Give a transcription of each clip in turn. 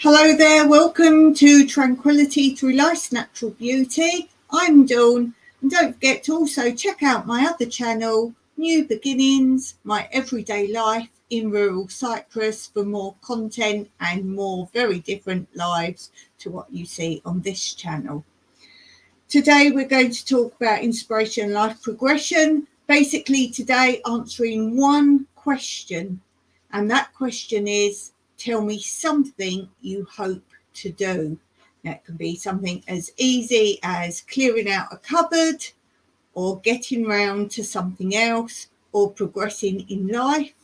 Hello there, welcome to Tranquility Through Life's Natural Beauty. I'm Dawn, and don't forget to also check out my other channel, New Beginnings, My Everyday Life in Rural Cyprus, for more content and more very different lives to what you see on this channel. Today we're going to talk about inspiration and life progression. Basically today answering one question, and that question is, tell me something you hope to do. That can be something as easy as clearing out a cupboard, or getting round to something else, or progressing in life,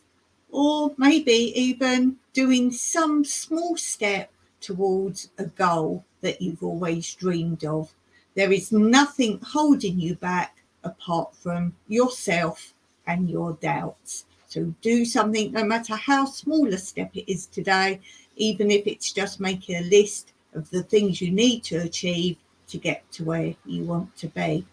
or maybe even doing some small step towards a goal that you've always dreamed of. There is nothing holding you back apart from yourself and your doubts. So do something, no matter how small a step it is today, even if it's just making a list of the things you need to achieve to get to where you want to be.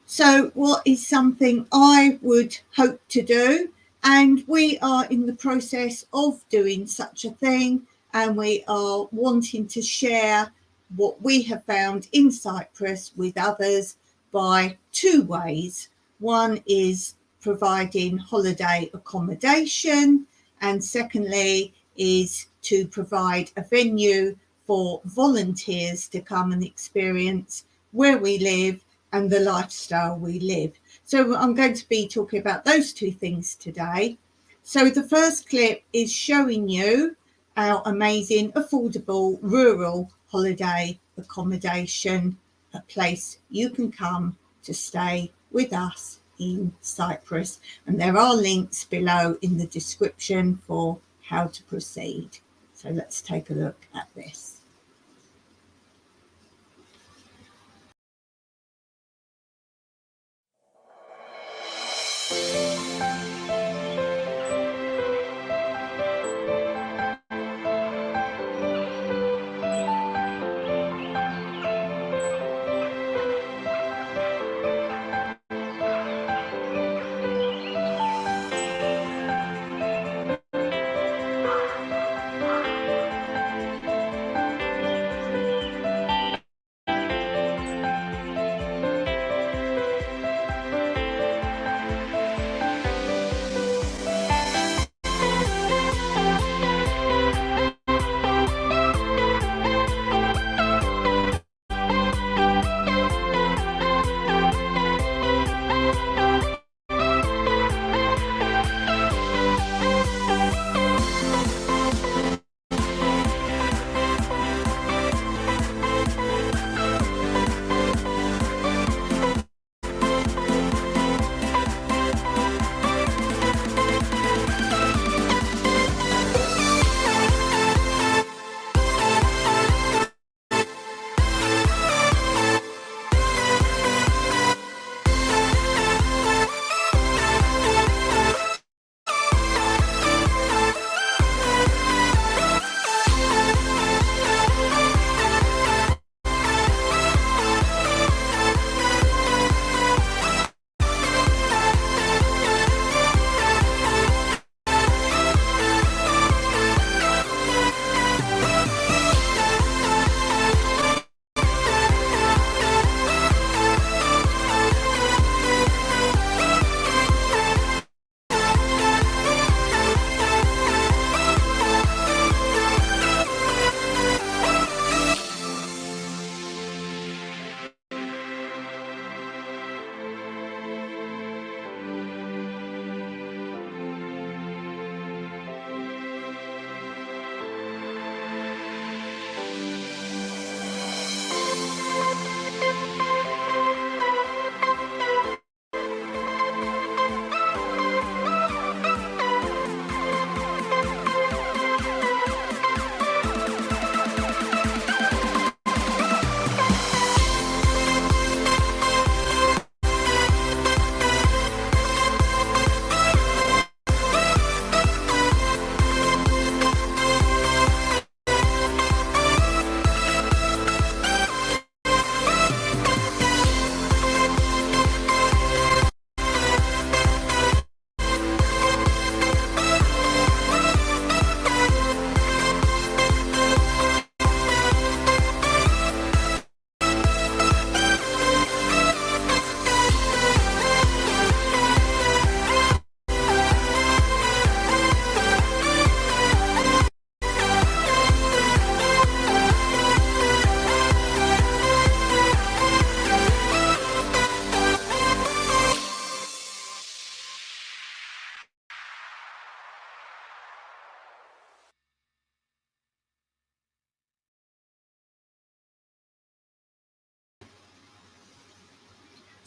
So what is something I would hope to do? And we are in the process of doing such a thing, and we are wanting to share what we have found in Cyprus with others by two ways. One is providing holiday accommodation, and secondly is to provide a venue for volunteers to come and experience where we live and the lifestyle we live. So I'm going to be talking about those two things today. So the first clip is showing you our amazing affordable rural holiday accommodation a place you can come to stay with us in Cyprus. And there are links below in the description for how to proceed. So let's take a look at this.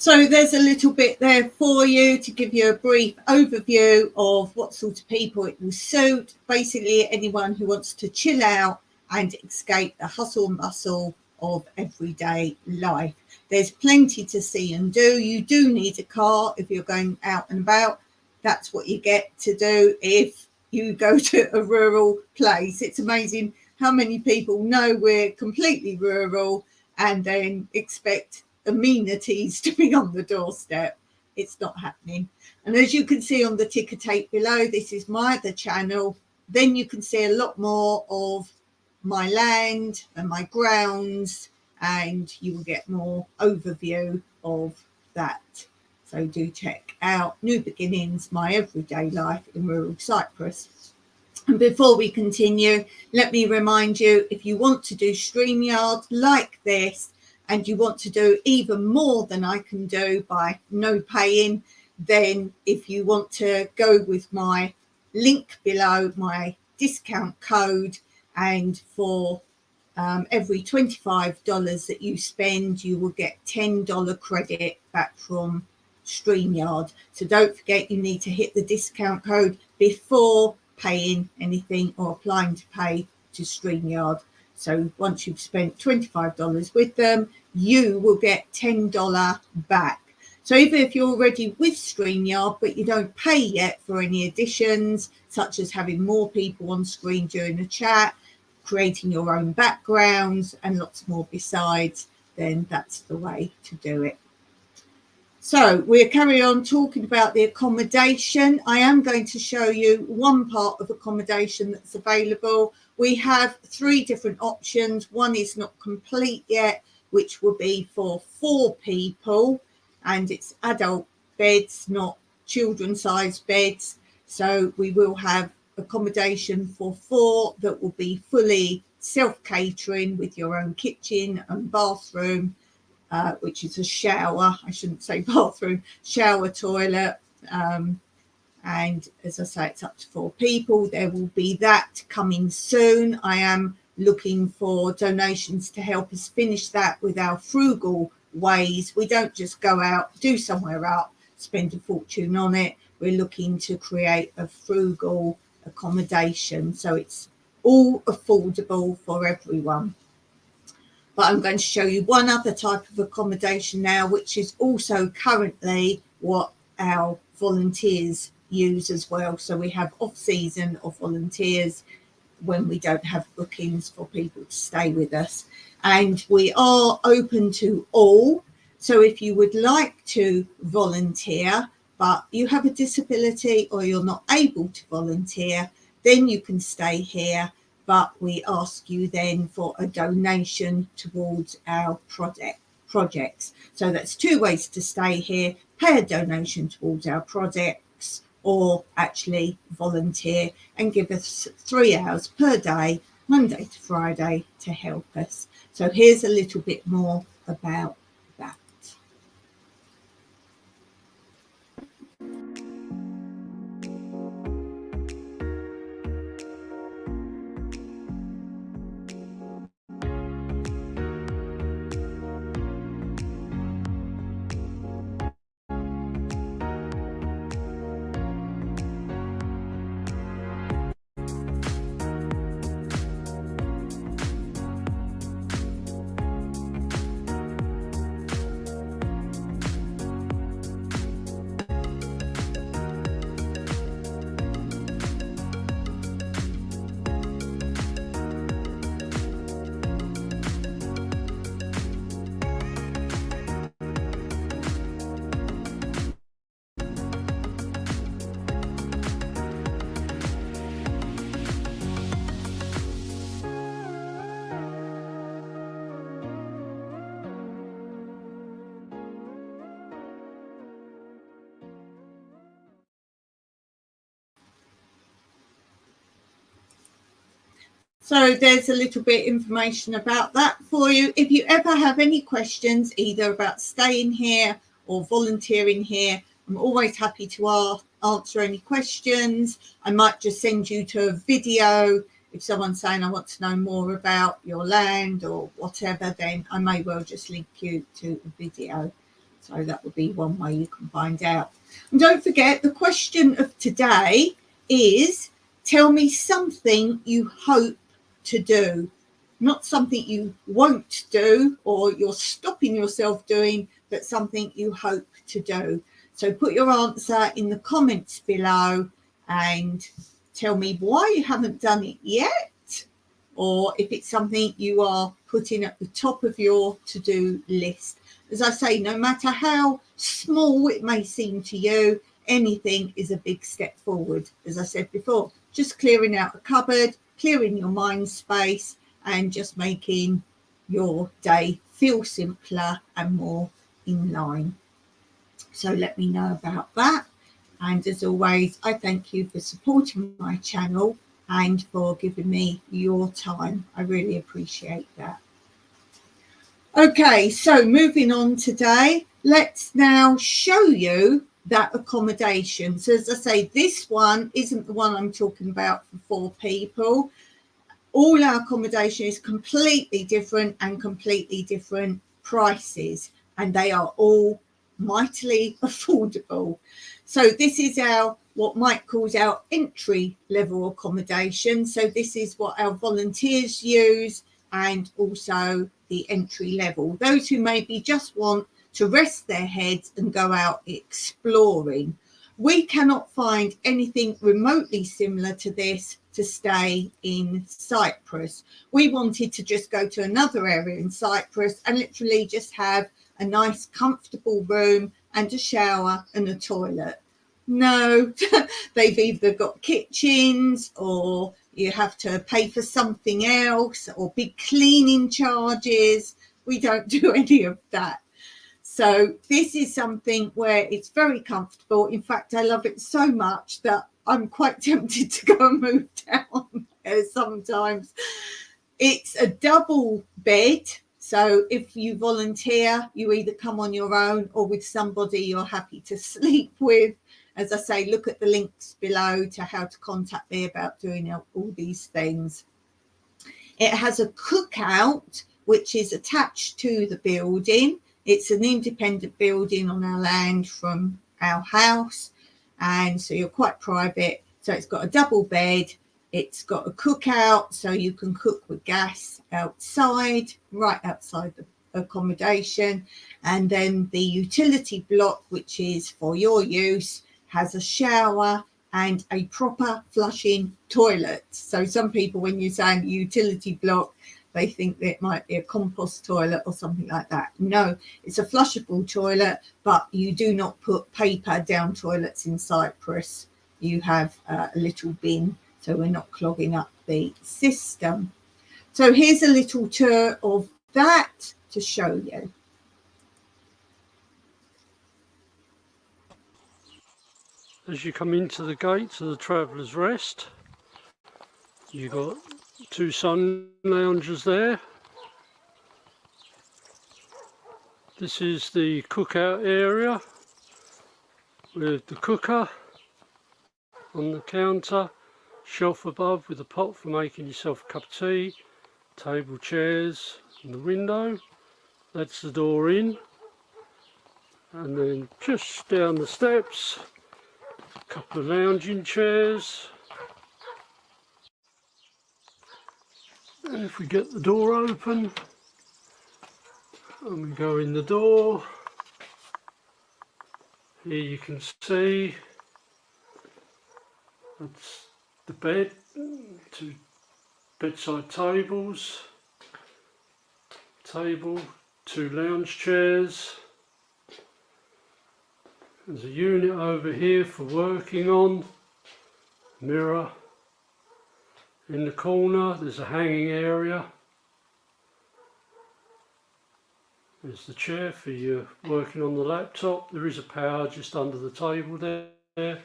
So there's a little bit there for you to give you a brief overview of what sort of people it will suit. Basically, anyone who wants to chill out and escape the hustle and bustle of everyday life. There's plenty to see and do. You do need a car if you're going out and about. That's what you get to do if you go to a rural place. It's amazing how many people know we're completely rural and then expect amenities to be on the doorstep. It's not happening. And as you can see on the ticker tape below, this is my other channel. Then you can see a lot more of my land and my grounds, and you will get more overview of that. So do check out New Beginnings, My Everyday Life in Rural Cyprus. And before we continue, let me remind you, if you want to do StreamYard like this, and you want to do even more than I can do by no paying, then if you want to go with my link below, my discount code, and for every $25 that you spend, you will get $10 credit back from StreamYard. So don't forget, you need to hit the discount code before paying anything or applying to pay to StreamYard. So once you've spent $25 with them, you will get $10 back. So even if you're already with StreamYard, but you don't pay yet for any additions, such as having more people on screen during the chat, creating your own backgrounds, and lots more besides, then that's the way to do it. So we'll carry on talking about the accommodation. I am going to show you one part of accommodation that's available. We have 3 different options. One is not complete yet, which will be for 4 people, and it's adult beds, not children-sized beds. So we will have accommodation for 4 that will be fully self-catering with your own kitchen and bathroom, which is a shower, I shouldn't say bathroom, shower, toilet. And as I say, it's up to 4 people. There will be that coming soon. I am looking for donations to help us finish that with our frugal ways. We don't just go out, do somewhere out, spend a fortune on it. We're looking to create a frugal accommodation, so it's all affordable for everyone. But I'm going to show you one other type of accommodation now, which is also currently what our volunteers use as well. So we have off-season of volunteers when we don't have bookings for people to stay with us. And we are open to all. So if you would like to volunteer, but you have a disability or you're not able to volunteer, then you can stay here. But we ask you then for a donation towards our projects. So that's 2 ways to stay here: pay a donation towards our projects, or actually volunteer and give us 3 hours per day, Monday to Friday, to help us. So here's a little bit more about that. So there's a little bit of information about that for you. If you ever have any questions, either about staying here or volunteering here, I'm always happy to answer any questions. I might just send you to a video. If someone's saying, I want to know more about your land or whatever, then I may well just link you to a video. So that would be one way you can find out. And don't forget, the question of today is, tell me something you hope to do, not something you won't do or you're stopping yourself doing, but something you hope to do. So put your answer in the comments below and tell me why you haven't done it yet, or if it's something you are putting at the top of your to-do list. As I say, no matter how small it may seem to you, anything is a big step forward. As I said before, just clearing out a cupboard, clearing your mind space, and just making your day feel simpler and more in line. So let me know about that. And as always, I thank you for supporting my channel and for giving me your time. I really appreciate that. Okay, so moving on today, let's now show you that accommodation. So as I say, this one isn't the one I'm talking about for 4 people. All our accommodation is completely different and completely different prices, and they are all mightily affordable. So this is our, what Mike calls our entry level accommodation. So this is what our volunteers use, and also the entry level. Those who maybe just want to rest their heads and go out exploring. We cannot find anything remotely similar to this to stay in Cyprus. We wanted to just go to another area in Cyprus and literally just have a nice comfortable room and a shower and a toilet. No, they've either got kitchens, or you have to pay for something else, or big cleaning charges. We don't do any of that. So this is something where it's very comfortable. In fact, I love it so much that I'm quite tempted to go and move down there sometimes. It's a double bed. So if you volunteer, you either come on your own or with somebody you're happy to sleep with. As I say, look at the links below to how to contact me about doing all these things. It has a cookout, which is attached to the building. It's an independent building on our land from our house, and so you're quite private. So it's got a double bed, it's got a cookout, so you can cook with gas outside, right outside the accommodation. And then the utility block, which is for your use, has a shower and a proper flushing toilet. So some people, when you're saying utility block, they think that it might be a compost toilet or something like that. No, it's a flushable toilet, but you do not put paper down toilets in Cyprus. You have a little bin, so we're not clogging up the system. So here's a little tour of that to show you. As you come into the gates of the Traveller's Rest, you've got 2 sun lounges there. This is the cookout area with the cooker on the counter, shelf above with a pot for making yourself a cup of tea, table, chairs, and the window. That's the door in. And then just down the steps, a couple of lounging chairs. And if we get the door open and we go in the door, here you can see that's the bed, 2 bedside tables, table, 2 lounge chairs. There's a unit over here for working on, mirror. In the corner there's a hanging area. There's the chair for you working on the laptop. There is a power just under the table there.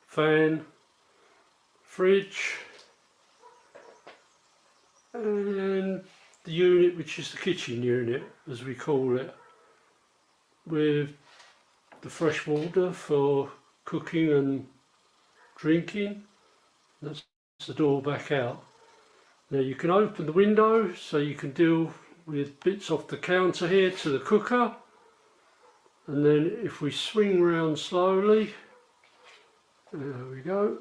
Fan, fridge, and the unit, which is the kitchen unit as we call it, with the fresh water for cooking and drinking. That's the door back out. Now you can open the window so you can deal with bits off the counter here to the cooker, and then if we swing round slowly, there we go.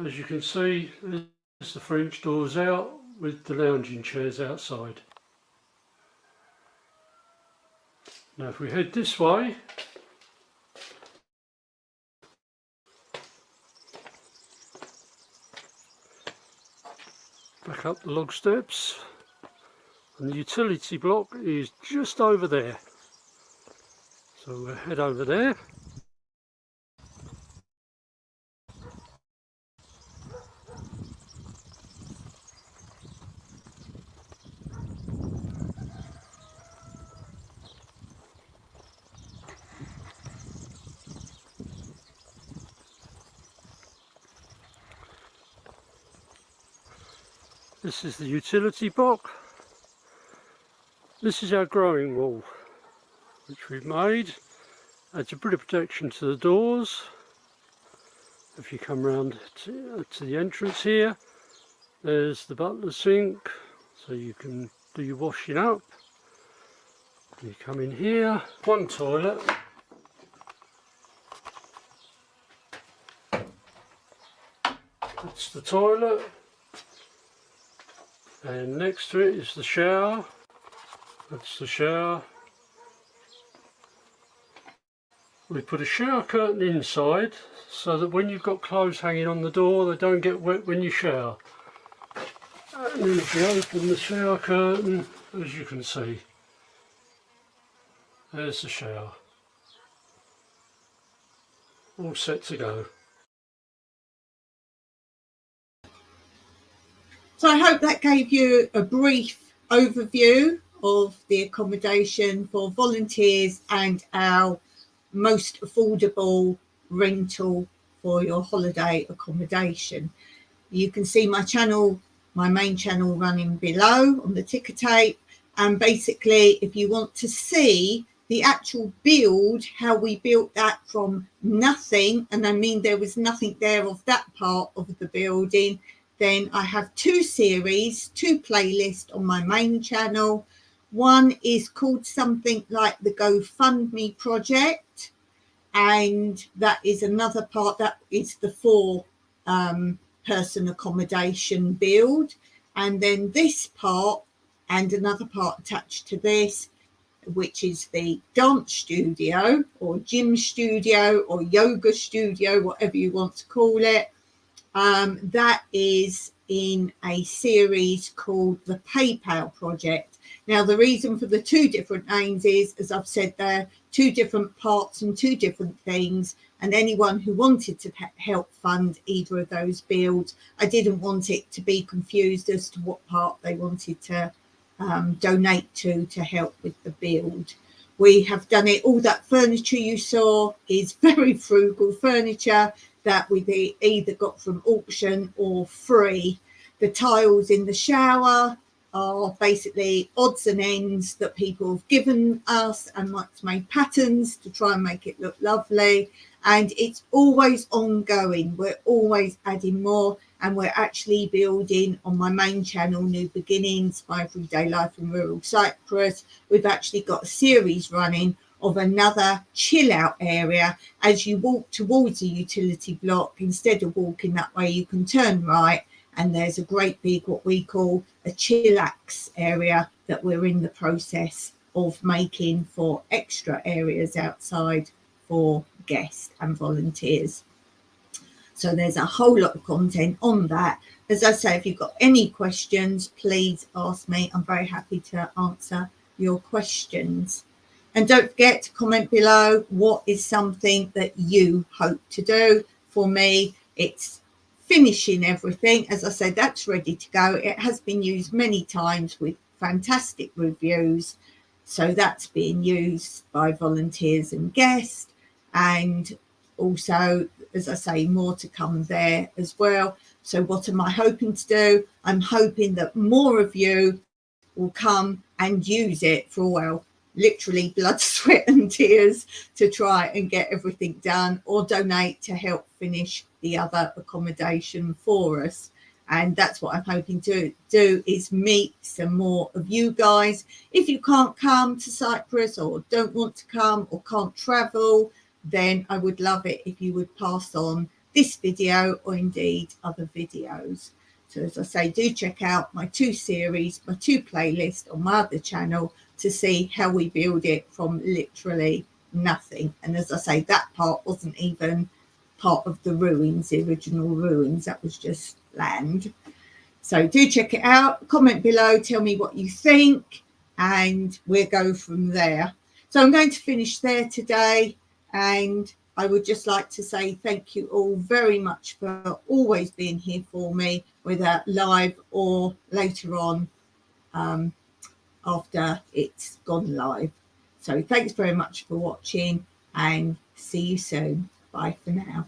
As you can see, there's the French doors out with the lounging chairs outside. Now if we head this way, back up the log steps, and the utility block is just over there. So we'll head over there. This is the utility block. This is our growing wall, which we've made. Adds a bit of protection to the doors. if you come round to the entrance here, there's the butler sink, so you can do your washing up. You come in here, one toilet. That's the toilet, and next to it is the shower. That's the shower. We put a shower curtain inside so that when you've got clothes hanging on the door, they don't get wet when you shower. And then if you open the shower curtain, as you can see, there's the shower. All set to go. So I hope that gave you a brief overview of the accommodation for volunteers and our most affordable rental for your holiday accommodation. You can see my channel, my main channel, running below on the ticker tape. And basically, if you want to see the actual build, how we built that from nothing, and I mean there was nothing there of that part of the building, then I have two series, two playlists on my main channel. One is called something like the GoFundMe project, and that is another part, that is the 4-person accommodation build. And then this part and another part attached to this, which is the dance studio or gym studio or yoga studio, whatever you want to call it. That is in a series called the PayPal project. Now, the reason for the two different names is, as I've said, they're two different parts and two different things. And anyone who wanted to help fund either of those builds, I didn't want it to be confused as to what part they wanted to donate to help with the build. We have done it. All that furniture you saw is very frugal furniture that we either got from auction or free. The tiles in the shower are basically odds and ends that people have given us, and Mike's made patterns to try and make it look lovely. And it's always ongoing. We're always adding more, and we're actually building on my main channel, New Beginnings, My Everyday Life in Rural Cyprus. We've actually got a series running of another chill out area. As you walk towards a utility block, instead of walking that way, you can turn right, and there's a great big, what we call a chillax area that we're in the process of making for extra areas outside for guests and volunteers. So there's a whole lot of content on that. As I say, if you've got any questions, please ask me. I'm very happy to answer your questions. And don't forget to comment below what is something that you hope to do. For me, it's finishing everything. As I said, that's ready to go. It has been used many times with fantastic reviews. So that's being used by volunteers and guests. And also, as I say, more to come there as well. So what am I hoping to do? I'm hoping that more of you will come and use it for, well, literally blood, sweat and tears to try and get everything done, or donate to help finish the other accommodation for us. And that's what I'm hoping to do, is meet some more of you guys. If you can't come to Cyprus or don't want to come or can't travel, then I would love it if you would pass on this video or indeed other videos. So as I say, do check out my two series, my two playlists on my other channel to see how we build it from literally nothing. And as I say, that part wasn't even part of the ruins, the original ruins. That was just land. So do check it out. Comment below, tell me what you think, and we'll go from there. So I'm going to finish there today, and I would just like to say thank you all very much for always being here for me, whether live or later on after it's gone live. So thanks very much for watching, and see you soon. Bye for now.